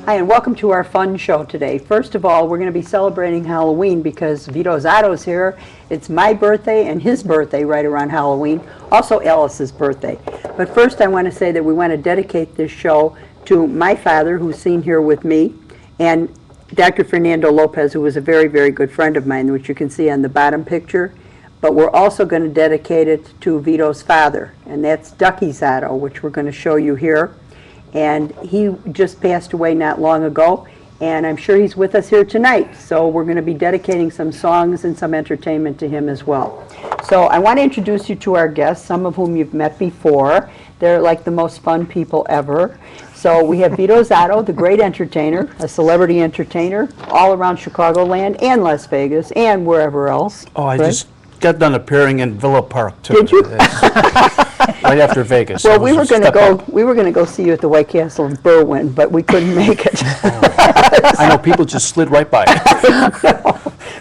Hi, and welcome to our fun show today. First of all, we're going to be celebrating Halloween because Vito Zatto's here. It's my birthday and his birthday right around Halloween, also Alice's birthday. But first I want to say that we want to dedicate this show to my father, who's seen here with me, and Dr. Fernando Lopez, who was a very, very good friend of mine, which you can see on the bottom picture. But we're also going to dedicate it to Vito's father, and that's Ducky Zatto, which we're going to show you here. And he just passed away not long ago, and I'm sure he's with us here tonight. So we're going to be dedicating some songs and some entertainment to him as well. So I want to introduce you to our guests, some of whom you've met before. They're like the most fun people ever. So we have Vito Zatto, the great entertainer, a celebrity entertainer, all around Chicagoland and Las Vegas and wherever else. Oh, I just got done appearing in Villa Park too. Did you? Right after Vegas. Well, we were going to go see you at the White Castle in Berwyn, but we couldn't make it. I know, people just slid right by.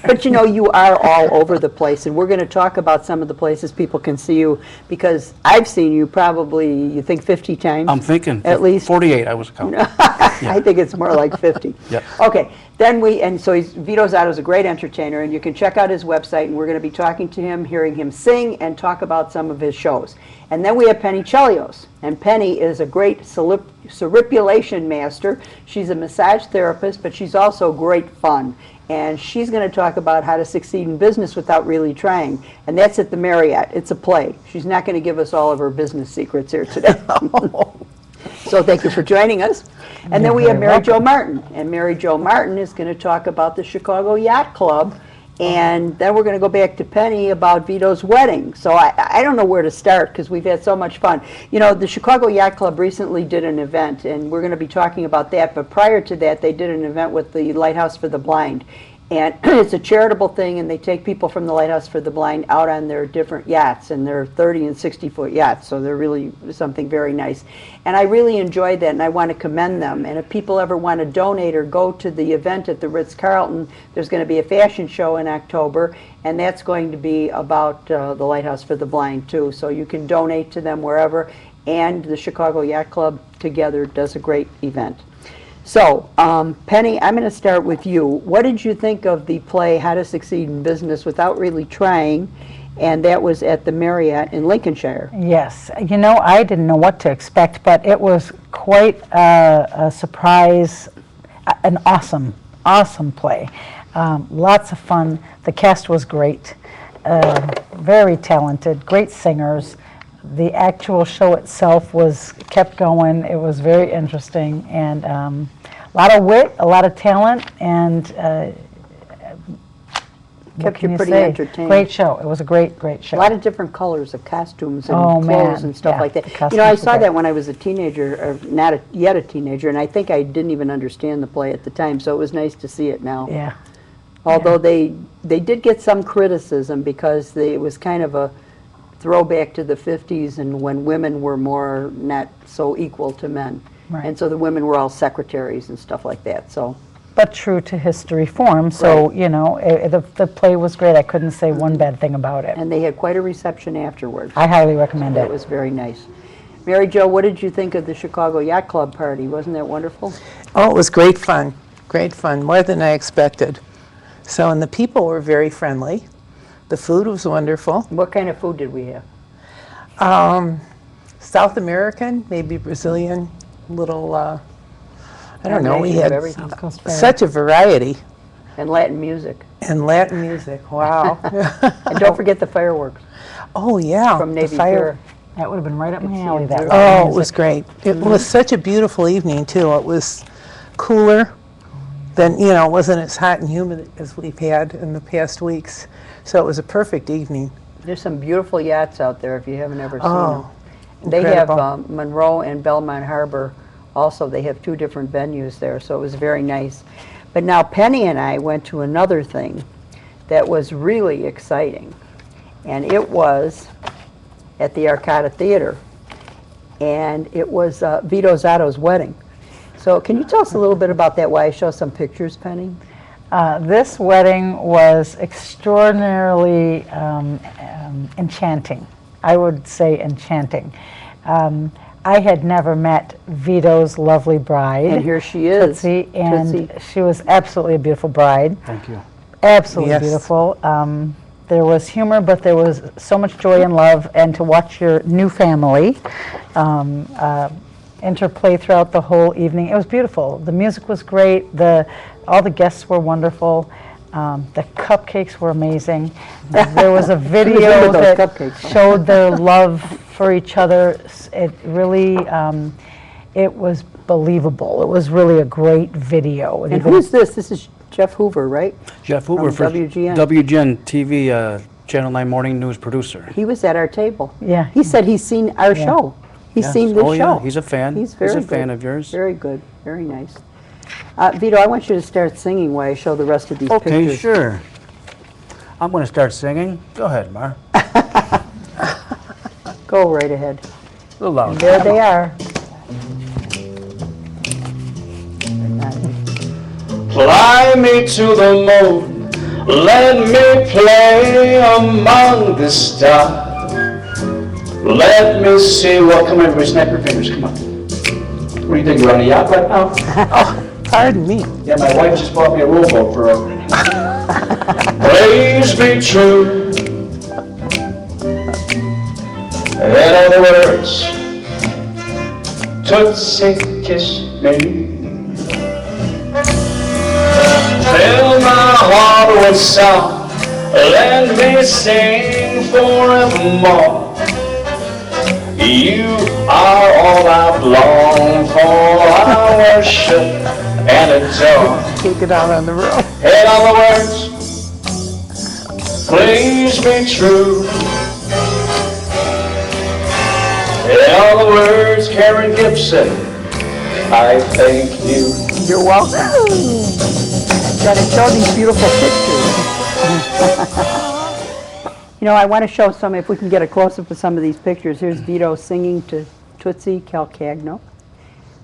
But you know, you are all over the place, and we're going to talk about some of the places people can see you, because I've seen you probably, you think 50 times? I'm thinking at least 48, I was counting. I think it's more like 50. Yep. Okay, so Vito Zatto's a great entertainer, and you can check out his website, and we're going to be talking to him, hearing him sing, and talk about some of his shows. And then we have Penny Chelios, and Penny is a great cerebellation master. She's a massage therapist, but she's also great fun. And she's going to talk about how to succeed in business without really trying. And that's at the Marriott. It's a play. She's not going to give us all of her business secrets here today. So thank you for joining us. And then we have Mary Jo Martin. And Mary Jo Martin is going to talk about the Chicago Yacht Club. And then we're going to go back to Penny about Vito's wedding. So I don't know where to start because we've had so much fun. You know, the Chicago Yacht Club recently did an event, and we're going to be talking about that. But prior to that, they did an event with the Lighthouse for the Blind. And it's a charitable thing, and they take people from the Lighthouse for the Blind out on their different yachts, and they're 30 and 60-foot yachts, so they're really something very nice. And I really enjoyed that, and I want to commend them. And if people ever want to donate or go to the event at the Ritz-Carlton, there's going to be a fashion show in October, and that's going to be about the Lighthouse for the Blind, too. So you can donate to them wherever, and the Chicago Yacht Club together does a great event. So, Penny, I'm going to start with you. What did you think of the play How to Succeed in Business Without Really Trying? And that was at the Marriott in Lincolnshire. Yes. You know, I didn't know what to expect, but it was quite a surprise, an awesome play. Lots of fun. The cast was great, very talented, great singers. The actual show itself kept going. It was very interesting, and a lot of wit, a lot of talent, and kept you pretty entertained. Great show. It was a great show. A lot of different colors of costumes and clothes and stuff like that. You know, I saw that when I was a teenager, or not yet a teenager, and I think I didn't even understand the play at the time, so it was nice to see it now. Yeah. Although they did get some criticism because it was kind of a throwback to the 50s and when women were more not so equal to men. Right. And so the women were all secretaries and stuff like that. So, but true to history form, so right. You know, the play was great. I couldn't say one bad thing about it. And they had quite a reception afterwards. I highly recommend it. It was very nice. Mary Jo, what did you think of the Chicago Yacht Club party? Wasn't that wonderful? Oh, it was great fun, more than I expected. So, and the people were very friendly. The food was wonderful. What kind of food did we have? South American, maybe Brazilian, little, I don't know, we had such a variety. And Latin music. And Latin music, wow. And don't forget the fireworks. Oh, yeah. From Navy the Pier. That would have been right up my alley, that Oh, music. it was great. It was such a beautiful evening, too. It was cooler than, it wasn't as hot and humid as we've had in the past weeks. So it was a perfect evening. There's some beautiful yachts out there if you haven't ever seen Oh, them. They have incredible. Monroe and Belmont Harbor also. They have two different venues there, so it was very nice. But now Penny and I went to another thing that was really exciting, and it was at the Arcada Theater, and it was Vito Zotto's wedding. So can you tell us a little bit about that, why I show some pictures, Penny? This wedding was extraordinarily enchanting. I would say enchanting. I had never met Vito's lovely bride. And here she is, Tootsie, and Tootsie. she was absolutely a beautiful bride. Thank you. Absolutely Yes. beautiful. There was humor, but there was so much joy and love, and to watch your new family interplay throughout the whole evening. It was beautiful. The music was great. All the guests were wonderful. The cupcakes were amazing. There was a video into those that cupcakes. showed their love for each other. It really, it was believable. It was really a great video. And who's this? This is Jeff Hoover, right? Jeff Hoover From for WGN. WGN TV, Channel 9 Morning News producer. He was at our table. Yeah. He said he's seen our show. He's Yes. seen this Oh, show. yeah, he's a fan. He's very a good. fan of yours. Very good. Very nice. Vito, I want you to start singing while I show the rest of these Okay, pictures. sure. I'm going to start singing. Go ahead, Mar. Go right ahead. A little louder. There they are. Fly me to the moon, let me play among the stars. Let me see what, come on everybody, snap your fingers, come on. What do you think, we're on a yacht right now? Pardon me. Yeah, my wife just bought me a rowboat for opening. Please be true. In other words, Tootsie kiss me. Fill my heart with song, let me sing forevermore. You are all I long for, I worship and adore. Take it out on the road. In other words, please be true. In other words, Karen Gibson, I thank you. You're welcome. Got to show these beautiful pictures. I want to show some, if we can get a close-up of some of these pictures. Here's Vito singing to Tootsie Calcagno.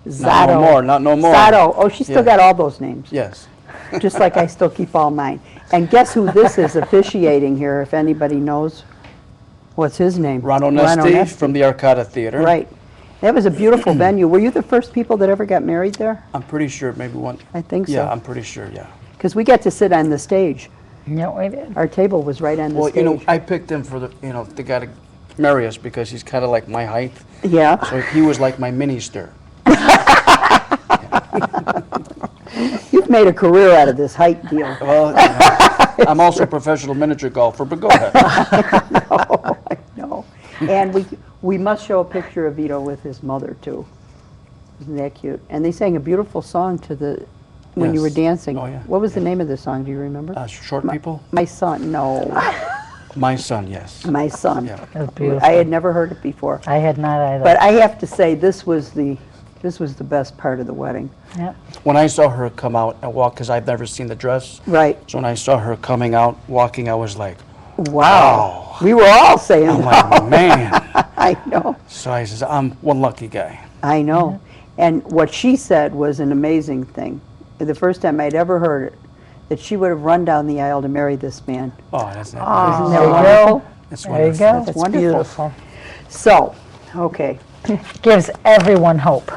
Not no more, not no more. Zotto. Oh, she still Yeah. got all those names, Yes. just like I still keep all mine. And guess who this is officiating here, if anybody knows? What's his name? Ron Onesti from the Arcada Theater. Right. That was a beautiful venue. Were you the first people that ever got married there? I'm pretty sure maybe one. I think so. Yeah, I'm pretty sure, yeah. Because we get to sit on the stage. Yeah, we did. Our table was right on the Well, stage. I picked him for the guy to marry us because he's kind of like my height. Yeah. So he was like my minister. You've made a career out of this height deal. Well, I'm also a professional miniature golfer, but go ahead. No. And we must show a picture of Vito with his mother, too. Isn't that cute? And they sang a beautiful song when you were Yes. dancing. Oh, yeah. What was the name of the song? Do you remember? Short people? My son. No. My son, yes. My son. Yeah. It was beautiful. I had never heard it before. I had not either. But I have to say, this was the best part of the wedding. Yep. When I saw her come out and walk, because I've never seen the dress, Right. so when I saw her coming out, walking, I was like, Wow. We were all saying, I'm like, man. I know. So I says, I'm one lucky guy. I know. And what she said was an amazing thing. The first time I'd ever heard it, that she would have run down the aisle to marry this man. Oh, that's Isn't not that There you wonderful? That's There you wonderful. go. That's It's wonderful. beautiful. So, okay. Gives everyone hope.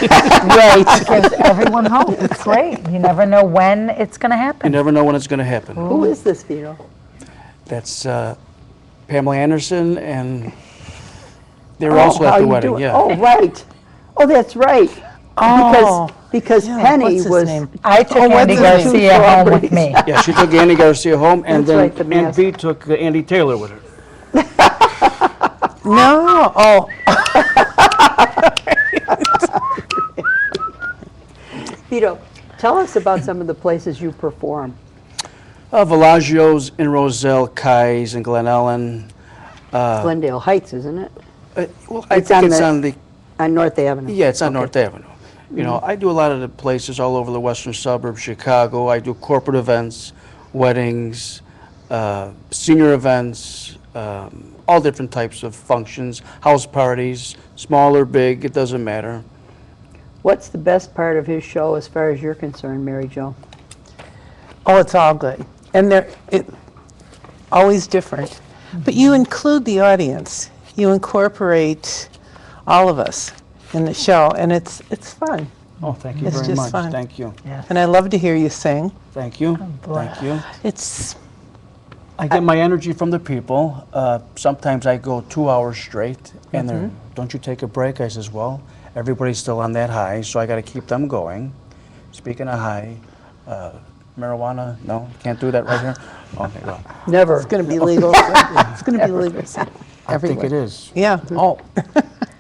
Right. Gives everyone hope. It's great. You never know when it's going to You happen. never know when it's going to happen. Who is this, Vito? That's Pamela Anderson, and they were also how at the you wedding, doing? yeah. Oh, right. Oh, that's right. Oh. Because Yeah, Penny what's his was. name? I took what's Andy his name? Garcia home with me. Yeah, she took Andy Garcia home, and That's right, the then Aunt mask. B took Andy Taylor with her. No, oh, Vito, tell us about some of the places you perform. Villaggio's in Roselle, Kai's in Glen Ellen. Glendale Heights, isn't it? Well, I It's think on it's the- on the, On North Avenue. yeah, it's on North Avenue. You know, I do a lot of the places all over the western suburbs, Chicago. I do corporate events, weddings, senior events, all different types of functions, house parties, small or big, it doesn't matter. What's the best part of his show as far as you're concerned, Mary Jo? oh, it's all good. And it always different. But you include the audience. You incorporate all of us in the show, and it's fun. Oh, thank you It's very just much. fun. Thank you. And I love to hear you sing. Thank you. Thank you. It's, I get my energy from the people. Sometimes I go 2 hours straight, and they're, don't you take a break? I says, well, everybody's still on that high, so I got to keep them going. Speaking of high, marijuana, no, can't do that right here? Okay, well, Never. it's going to be legal. It's going to be legal I think everywhere. it is. Yeah, oh,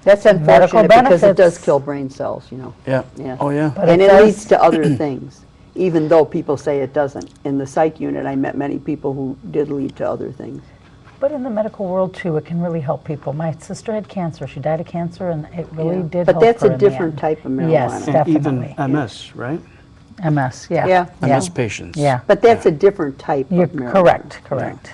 That's Medical unfortunate because it does benefits. kill brain cells, you know. Yeah. Yeah. Oh, yeah. But And it it does- leads to other things, even though people say it doesn't. In the psych unit, I met many people who did lead to other things. But in the medical world too, it can really help people. My sister had cancer. She died of cancer, and it really Yeah. did But help that's her a in the different end. type of marijuana. Yes, And even definitely. MS, right? MS, yeah. Yeah. MS patients. Yeah. But that's a different type You're of marijuana. correct.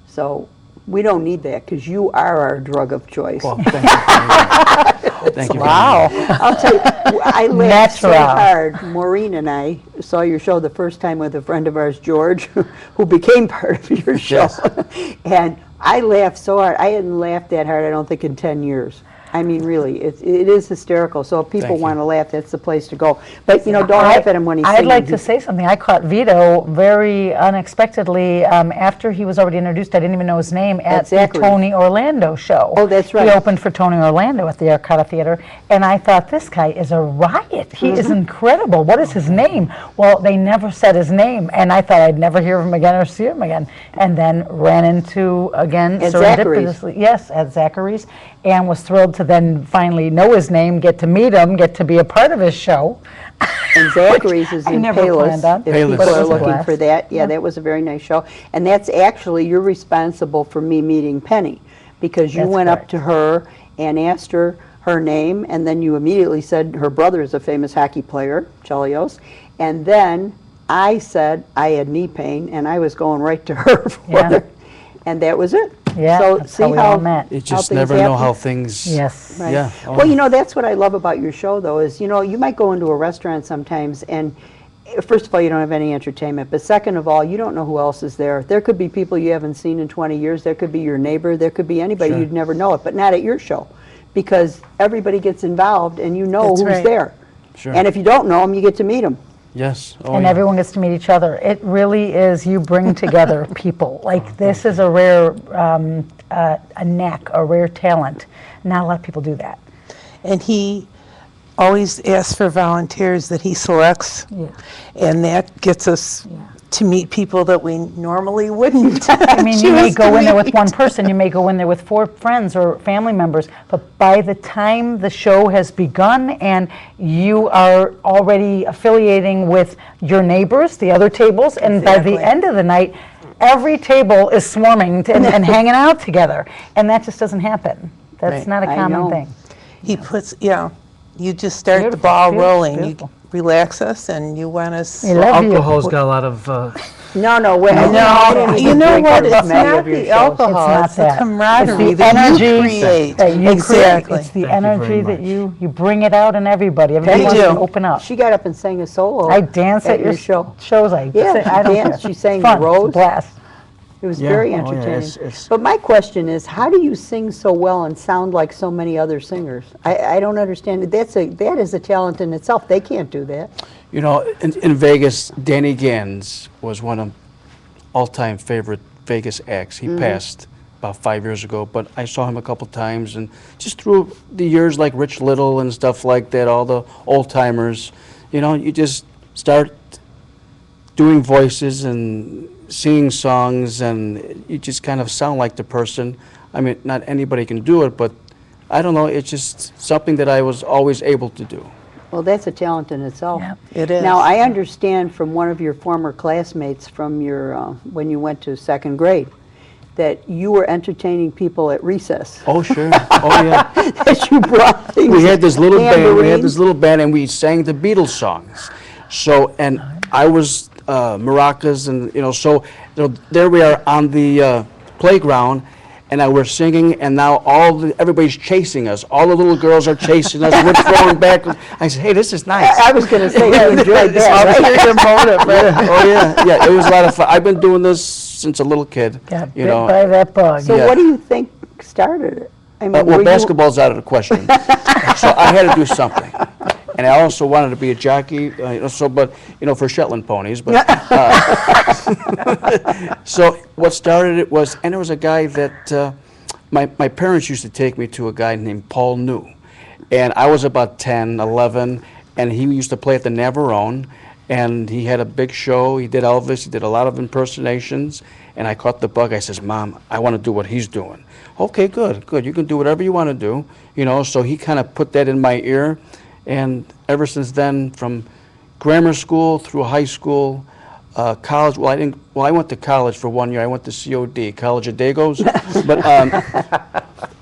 So we don't need that because you are our drug of choice. Well, thank you. Thank you. Wow. I'll tell you, I laughed so Natural. hard. Maureen and I saw your show the first time with a friend of ours, George, who became part of your show. Yes. And I laughed so hard. I hadn't laughed that hard, I don't think, in 10 years. I mean, really, it is hysterical. So if people Thank you. want to laugh, that's the place to go. But, you know, don't laugh at him when he's I'd singing. like to say something. I caught Vito very unexpectedly after he was already introduced. I didn't even know his name at the Exactly. Tony Orlando show. Oh, that's right. He opened for Tony Orlando at the Arcata Theater, and I thought, this guy is a riot. He is incredible. What is his name? Well, they never said his name, and I thought I'd never hear of him again or see him again. And then ran into, again, At Zachary's. serendipitously, yes, at Zachary's, and was thrilled to then finally know his name, get to meet him, get to be a part of his show. And Zachary's is I in never Palos, planned on. if Palos. people But it are was a looking blast. for that. Yeah, that was a very nice show. And that's actually, you're responsible for me meeting Penny, because you That's went up correct. to her and asked her her name, and then you immediately said her brother is a famous hockey player, Chelios. And then I said I had knee pain, and I was going right to her for Yeah. it. And that was it. Yeah, So that's see how we all met. You how just things never know happen? how things. Yes. Right. Yeah. Oh. Well, you know, that's what I love about your show, though, is, you know, you might go into a restaurant sometimes, and first of all, you don't have any entertainment, but second of all, you don't know who else is there. There could be people you haven't seen in 20 years. There could be your neighbor. There could be anybody. Sure. You'd never know it, but not at your show, because everybody gets involved, and you know That's who's right. there. Sure. And if you don't know them, you get to meet them. Yes. Oh, And yeah. everyone gets to meet each other. It really is, you bring together people. Like, this is a rare, a knack, a rare talent. Not a lot of people do that. and he always asks for volunteers that he selects. Yeah. And that gets us to meet people that we normally wouldn't. I mean, you may go in there with one person, you may go in there with 4 friends or family members, but by the time the show has begun and you are already affiliating with your neighbors, the other tables, and by the Exactly. end of the night, every table is swarming and hanging out together, and that just doesn't happen. That's Right. not a I common know. thing. He puts, you just start the Beautiful, ball beautiful, rolling. beautiful. You relax us and you want us. We love you. Alcohol's got a lot of. No, wait. No, you know what? It's many not of your the shows. alcohol, It's not it's the that. camaraderie It's the that energy you create. that you Exactly. create. It's the Thank you very energy that much. you bring it out in everybody. Everybody You wants to do. open up. She got up and sang a solo. I dance at your show. shows. I Yeah, sing- I she don't danced. care. She sang It's fun. Rose. It's a blast. It was Yeah. very Oh, yeah, entertaining. it's- But my question is, how do you sing so well and sound like so many other singers? I don't understand it. That is a talent in itself. They can't do that. You know, in Vegas, Danny Gans was one of all-time favorite Vegas acts. He passed about 5 years ago, but I saw him a couple times, and just through the years, like Rich Little and stuff like that, all the old-timers, you know, you just start doing voices and singing songs, and you just kind of sound like the person I mean, not anybody can do it, but I don't know, it's just something that I was always able to do. Well, that's a talent in itself. Yeah. It is. Now, I understand from one of your former classmates from your, when you went to second grade, that you were entertaining people at recess. Oh, sure. Oh, yeah. That you brought things. We had this little band, tambourines. and we sang the Beatles songs. So, and I was maracas, and, you know, so there we are on the playground, and we're singing, and now everybody's chasing us. All the little girls are chasing us. We're throwing back. I said, hey, this is nice. I was going to say, you enjoyed that, right? Oh, yeah, yeah, it was a lot of fun. I've been doing this since a little kid. Got you bit know. by that bug. So Yeah. what do you think started it? I mean, Well, were you- basketball's out of the question. So I had to do something. And I also wanted to be a jockey, but, for Shetland ponies. But so what started it was, and there was a guy that my parents used to take me to a guy named Paul New. And I was about 10, 11, and he used to play at the Navarone. And he had a big show. He did Elvis. He did a lot of impersonations. And I caught the bug. I says, Mom, I want to do what he's doing. Okay, good, good. You can do whatever you want to do. So he kind of put that in my ear. And ever since then, from grammar school through high school, college, I went to college for 1 year. I went to COD, College of Dagos. But,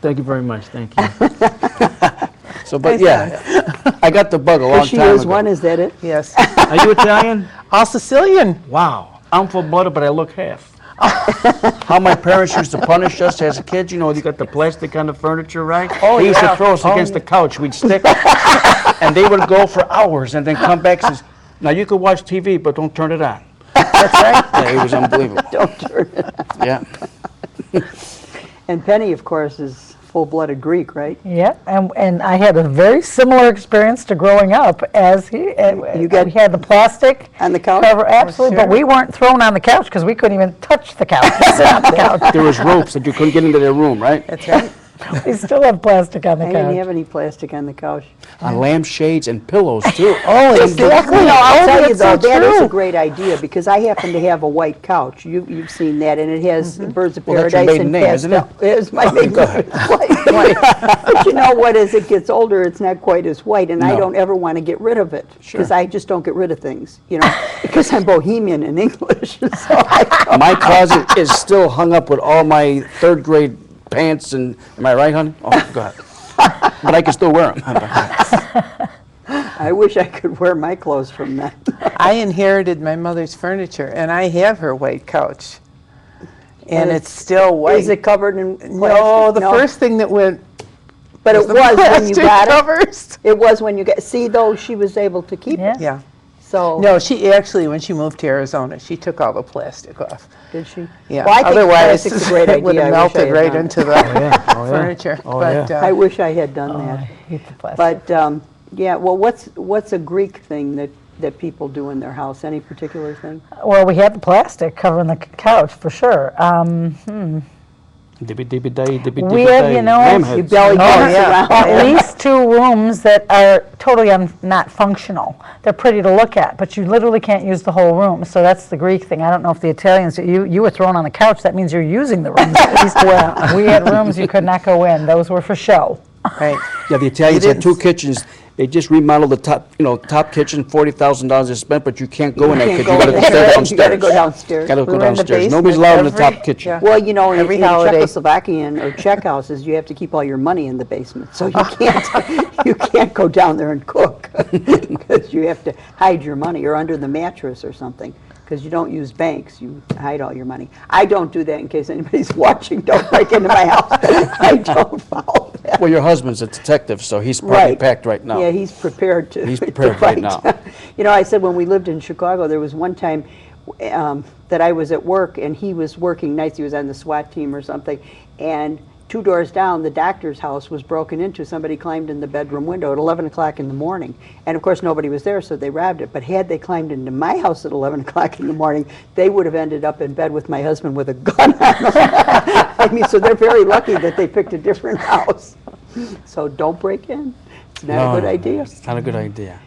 thank you very much. Thank you. So, but yeah, I got the bug a long She time is ago. one, is that it? Yes. Are you Italian? All Sicilian. Wow. I'm full-blooded, but I look half. How my parents used to punish us as a kid, you got the plastic on the furniture, right? Oh, They used yeah. to throw us Oh, against yeah. the couch. We'd stick, and they would go for hours and then come back and says, now you can watch TV, but don't turn it on. That's right. Yeah, it was unbelievable. Don't turn it. Yeah. And Penny, of course, is full-blooded Greek, right? Yeah, and I had a very similar experience to growing up as he. You got- we had the plastic On the couch? cover, absolutely, but sure. we weren't thrown on the couch because we couldn't even touch the couch. Sit on the couch. There was ropes that you couldn't get into their room, right? That's right. We still have plastic on the I didn't couch. have any plastic on the couch. On lampshades and pillows, too. Oh, exactly. I'll tell you that's though, so that is a true. great idea, because I happen to have a white couch. You've seen that, and it has Birds of Well, that's your Paradise maiden and name, isn't it? pastel. It is my maiden name. White. But you know what, as it gets older, it's not quite as white, and I No. don't ever want to get rid of it, because Sure. I just don't get rid of things, because I'm Bohemian in English. So My closet is still hung up with all my third grade pants and, am I right, honey? Oh, go ahead. But I can still wear them. I wish I could wear my clothes from that. I inherited my mother's furniture, and I have her white couch. And it's still white. Is it covered in plastic? No, the first thing that went But it the was when you plastic got it. covers. It was when you got, see though, she was able to keep Yeah. it. Yeah. So, No, she actually, when she moved to Arizona, she took all the plastic off. did she? Yeah. Well, I think Otherwise, plastic's a great it would idea. have I wish I melted had right done it. into the furniture. Oh, But, I wish I had done Oh, I that. hate the plastic. But, yeah, well, what's a Greek thing that people do in their house? Any particular thing? Well, we had the plastic covering the couch for sure. We have, you know, You belly dance around. at least 2 rooms that are totally not functional. They're pretty to look at, but you literally can't use the whole room. So that's the Greek thing. I don't know if the Italians, you were thrown on the couch, that means you're using the rooms at least well. We had rooms you could not go in. Those were for show. right. Yeah, the Italians You had 2 didn't- kitchens. They just remodeled the top kitchen, $40,000 is spent, but you can't go in that Can't kitchen. go You gotta in stay there. downstairs. You gotta go downstairs. Gotta We go were in the downstairs. Nobody's basement allowed in the top every- kitchen. yeah. Well, in Every holiday. Czechoslovakian or Czech houses, you have to keep all your money in the basement. So you can't go down there and cook, because you have to hide your money, or under the mattress or something, because you don't use banks. You hide all your money. I don't do that in case anybody's watching. Don't break into my house. I don't follow that. Well, your husband's a detective, so he's probably packed right now. Yeah, he's prepared to. He's to prepared right fight. now. I said when we lived in Chicago, there was one time that I was at work and he was working nights. He was on the SWAT team or something, and 2 doors down, the doctor's house was broken into. Somebody climbed in the bedroom window at 11 o'clock in the morning. And of course, nobody was there, so they robbed it. But had they climbed into my house at 11 o'clock in the morning, they would have ended up in bed with my husband with a gun on them. I mean, so they're very lucky that they picked a different house. So don't break in. It's not a good idea. It's not a good idea.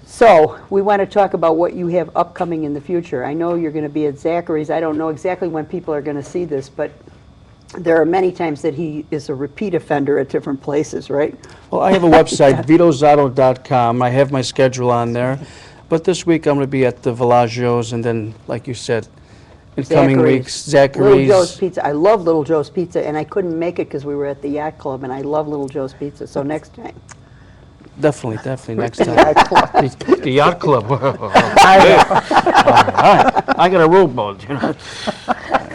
So we want to talk about what you have upcoming in the future. I know you're going to be at Zachary's. I don't know exactly when people are going to see this, but there are many times that he is a repeat offender at different places, right? Well, I have a website, vitozzato.com. I have my schedule on there. But this week I'm going to be at the Villaggio's, and then, like you said, in coming Zachary's. weeks, Little Joe's Zachary's. Pizza. I love Little Joe's Pizza, and I couldn't make it because we were at the yacht club, and I love Little Joe's Pizza. So next time. Definitely next time. The yacht club. All right. I got a rowboat, you know.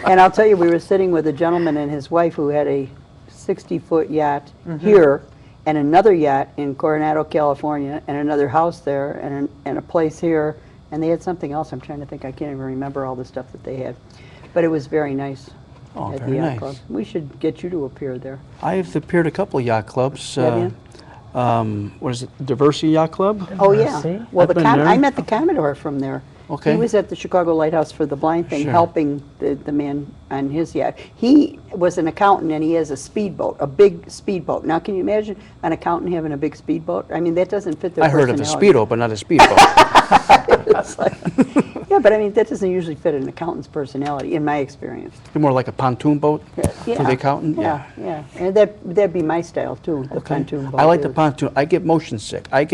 And I'll tell you, we were sitting with a gentleman and his wife who had a 60-foot yacht here, and another yacht in Coronado, California, and another house there, and a place here, and they had something else. I'm trying to think. I can't even remember all the stuff that they had. But it was very nice Oh, at the very yacht nice. club. We should get you to appear there. I've appeared a couple of yacht clubs. Have you? What is it, Diversity Yacht Club? Oh, yeah. See? Well, I've been there. I met the Commodore from there. Okay. He was at the Chicago Lighthouse for the blind thing, Sure. helping the man on his yacht. He was an accountant, and he has a speedboat, a big speedboat. Now, can you imagine an accountant having a big speedboat? I mean, that doesn't fit their I heard of a personality. Speedo, but not a speedboat. It's like- yeah, but I mean, that doesn't usually fit an accountant's personality, in my experience. More like a pontoon boat Yeah. for the accountant? Yeah, yeah. And that'd be my style, too, the Okay. pontoon boat. I like the is. pontoon. I get motion sick. I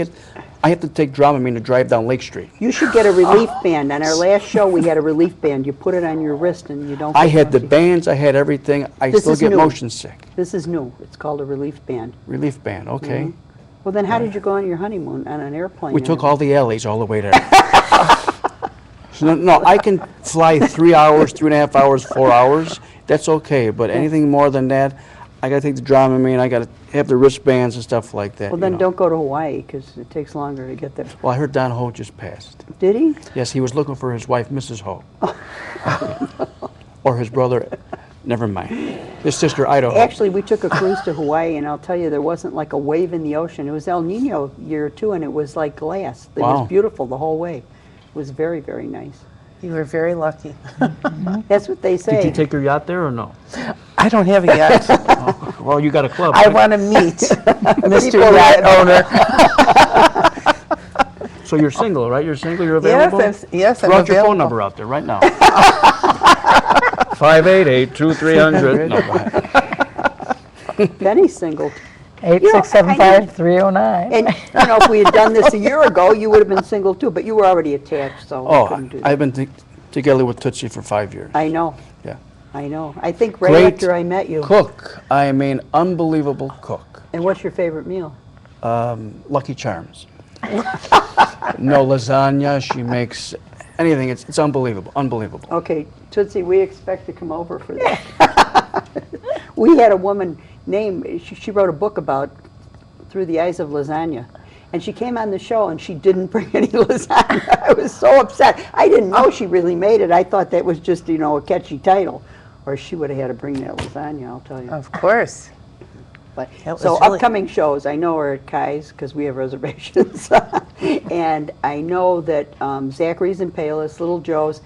have to take Dramamine to drive down Lake Street. You should get a relief band. On our last show, we had a relief band. You put it on your wrist and you don't I get had the motion. bands, I had everything. I This still is get new. motion sick. This is new. It's called a relief band. Relief band, okay. Well, then how did you go on your honeymoon on an airplane? We took all the alleys all the way there. So, no, I can fly 3 hours, 3.5 hours, 4 hours. That's okay, but anything more than that, I gotta take the Dramamine, I gotta have the wristbands and stuff like that. Well, you then know. don't go to Hawaii because it takes longer to get there. Well, I heard Don Ho just passed. Did he? Yes, he was looking for his wife, Mrs. Ho. Or his brother, never mind. His sister, Idaho. Actually, we took a cruise to Hawaii, and I'll tell you, there wasn't like a wave in the ocean. It was El Nino year too, and it was like glass. It Wow. was beautiful the whole way. It was very, very nice. You were very lucky. That's what they say. Did you take your yacht there or no? I don't have a yacht. Well, you got a club. I right? want to meet Mr. People Yacht owner. So you're single, right? You're single, you're Yes, available? yes, I'm Throw out your phone available. number out there right now. 588-2300. No, go ahead. Penny's single. 8675309. And, you know, if we had done this a year ago, you would have been single too, but you were already attached, so we Oh, couldn't do that. I've been together with Tootsie for 5 years. I know, Yeah. I know. I think right Great after I met you. Cook. I mean, unbelievable cook. And what's your favorite meal? Lucky Charms. No lasagna. She makes anything. It's unbelievable. Unbelievable. Okay, Tootsie, we expect to come over for that. We had a woman named, she wrote a book about Through the Eyes of Lasagna. And she came on the show and she didn't bring any lasagna. I was so upset. I didn't know she really made it. I thought that was just, you know, a catchy title. Or she would have had to bring that lasagna, I'll tell you. Of course. But, That was so really- upcoming shows, I know are at Kai's because we have reservations. And I know that Zachary's and Payless, Little Joe's,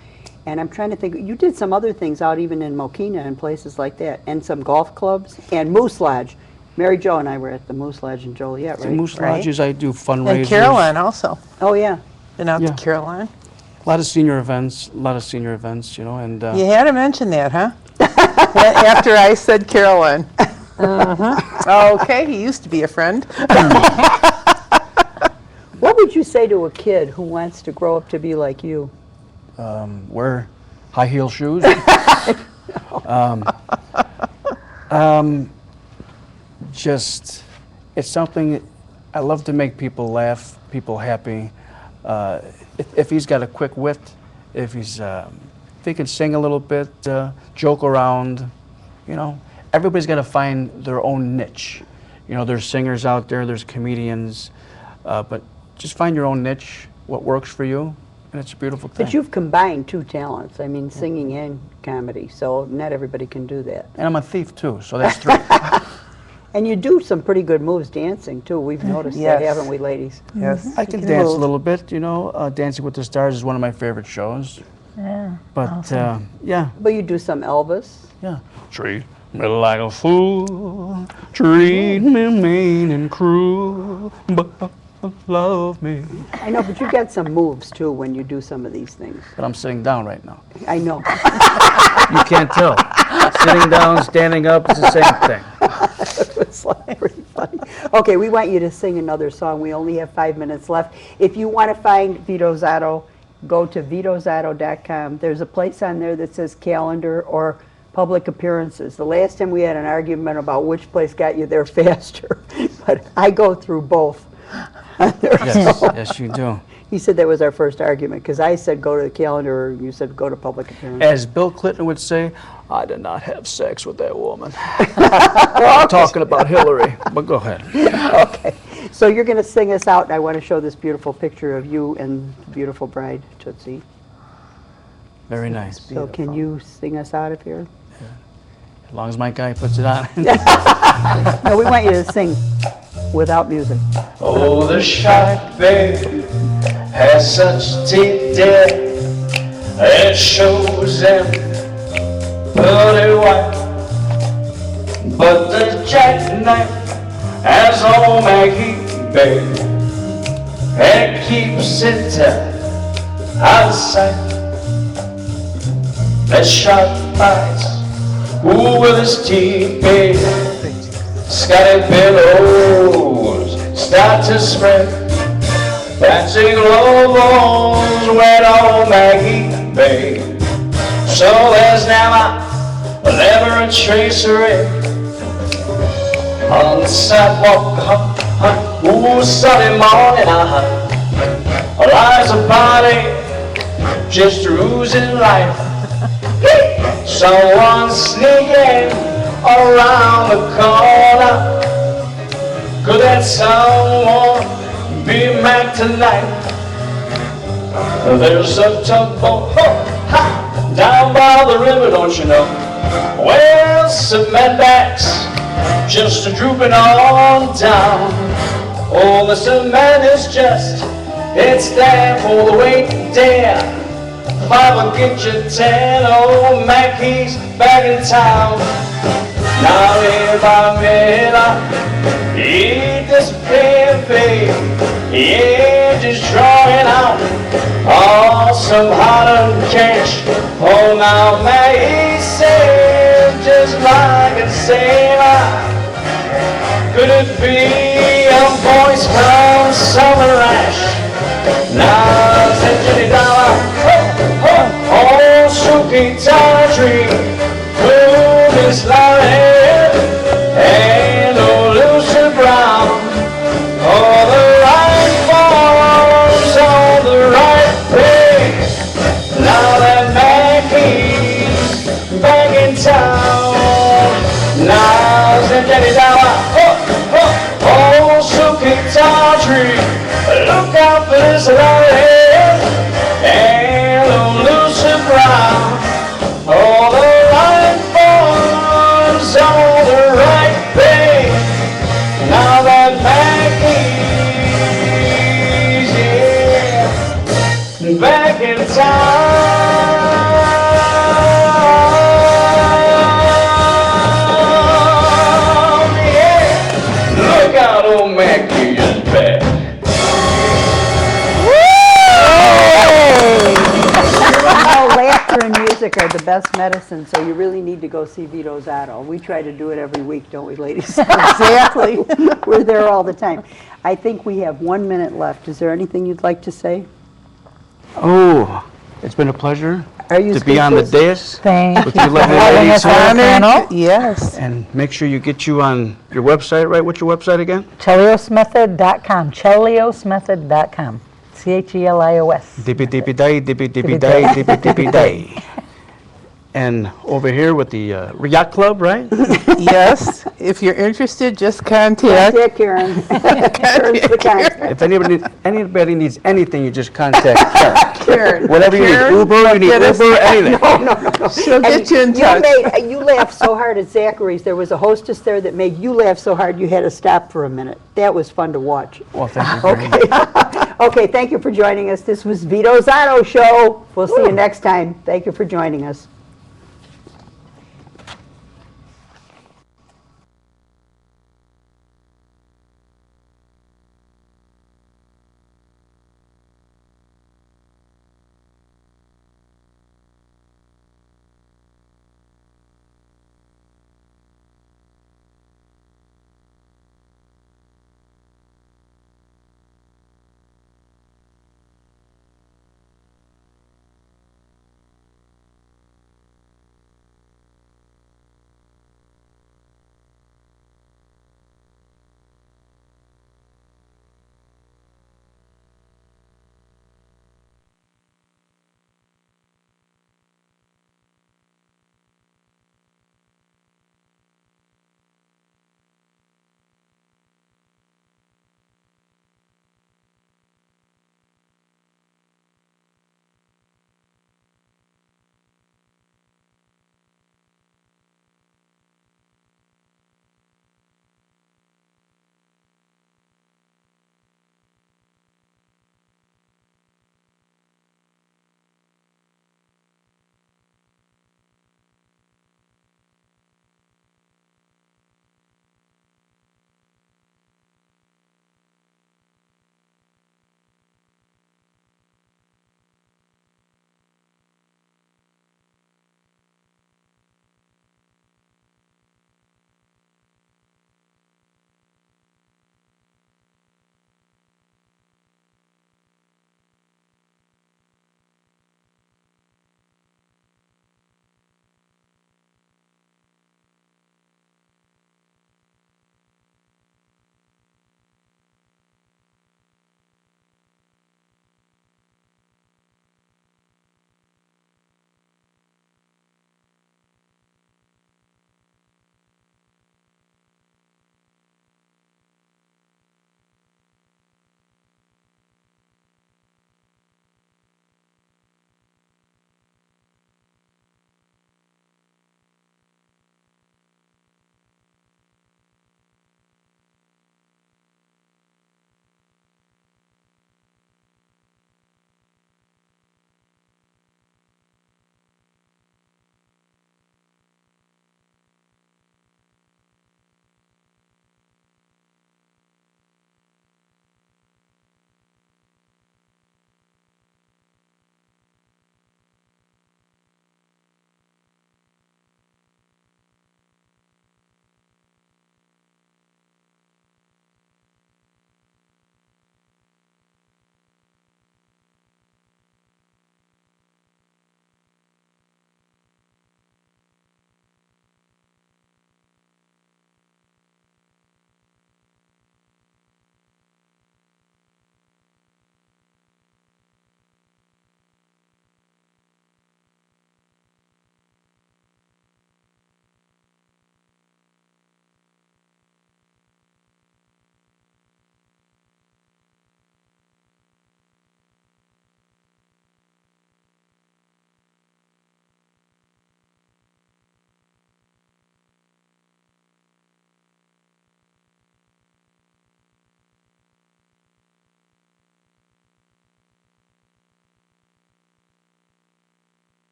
and I'm trying to think, you did some other things out even in Mokina and places like that, and some golf clubs, and Moose Lodge. Mary Jo and I were at the Moose Lodge in Joliet, The right? Moose Right. Lodges, I do fundraisers. And Caroline also. Oh, yeah. Been out Yeah. to Caroline. A lot of senior events, you know, and You had to mention that, huh? After I said Caroline. Okay, he used to be a friend. What would you say to a kid who wants to grow up to be like you? wear high heel shoes. Just, it's something, I love to make people laugh, people happy. If he's got a quick wit, if he can sing a little bit, joke around, you know, everybody's got to find their own niche. You know, there's singers out there, there's comedians, but just find your own niche, what works for you, and it's a beautiful thing. But you've combined two talents, I mean, singing and comedy, so not everybody can do that. And I'm a thief too, so that's three. And you do some pretty good moves dancing, too. We've noticed that, Yes. haven't we, ladies? Yes. I can dance a little bit, you know. Dancing with the Stars is one of my favorite shows. Yeah. But yeah, But you do some Elvis. yeah. Treat me like a fool, treat me mean and cruel, but love me. I know, but you get some moves too when you do some of these things. But I'm sitting down right now. I know. You can't tell. Sitting down, standing up, it's the same thing. It's like pretty funny. Okay, we want you to sing another song. We only have 5 minutes left. If you want to find Vito Zotto, go to vitozotto.com. There's a place on there that says calendar or public appearances. The last time we had an argument about which place got you there faster, but I go through both. Yes, yes, you do. He said that was our first argument, because I said go to the calendar, or you said go to public appearances. As Bill Clinton would say, I did not have sex with that woman. I'm talking about Hillary, but go ahead. Okay, so you're going to sing us out, and I want to show this beautiful picture of you and beautiful bride, Tootsie. Very nice. So can you sing us out of here? As long as my guy puts it on. No, we want you to sing without music. Oh, the shark, babe, has such deep depth, it shows them pearly white. But the jackknife has all Maggie, babe, and keeps it out of sight. That shark bites, ooh, with his teeth, babe. Scotty billows start to spread. Fancy globals wet on Maggie, babe. So there's never a trace of it. On the sidewalk, ooh, Sunday morning, lies a body just oozing life. Someone sneaking around the corner. Could that someone be Mac tonight? There's a tugboat down by the river, don't you know? Well, cement backs just drooping on down. Oh, the cement is it's there for the waiting day. 5 will get you 10, oh, Mac, he's back in town. Now if I'm in, he disappeared, babe. Yeah, just drawing out some hard cash. Oh, now Mac, he's said just like a sailor. Could it be a voice from summer ash? Now it's Jenny Dollar, oh, Suki Tawdry, moon is light, and old Lucy Brown. Oh, the right falls on the right place. Now that Mackie's back in town. Now it's Jenny Dollar, oh, Suki Tawdry. Look out for this light and old Lucy Brown. All the light falls on the right page. Now that Mackie's, yeah, back in town, yeah. Look out, old Mackie is back. Laughter and music are the best medicine, so you really need to go see Vito Zotto. We try to do it every week, don't we, ladies? Exactly. We're there all the time. I think we have 1 minute left. Is there anything you'd like to say? Oh, it's been a pleasure Are you to be on the speechless? dais Thank with you you for lovely having ladies us on here. the panel. Yes. And make sure you get you on your website, right? What's your website again? CheliosMethod.com. CheliosMethod.com. CHELIOS. Dippy dippy day, dippy dippy day, dippy dippy day. And over here with the Yacht Club, right? Yes. If you're interested, just contact. Yeah, Karen. Karen's the contact. If anybody needs anything, you just contact Karen. whatever you need, Karen, Uber, you need get us- Uber, anything. She'll get you in touch. You laughed so hard at Zachary's. There was a hostess there that made you laugh so hard you had to stop for a minute. That was fun to watch. Well, thank you very much. Okay, thank you for joining us. This was Vito Zotto Show. We'll see you next time. Thank you for joining us.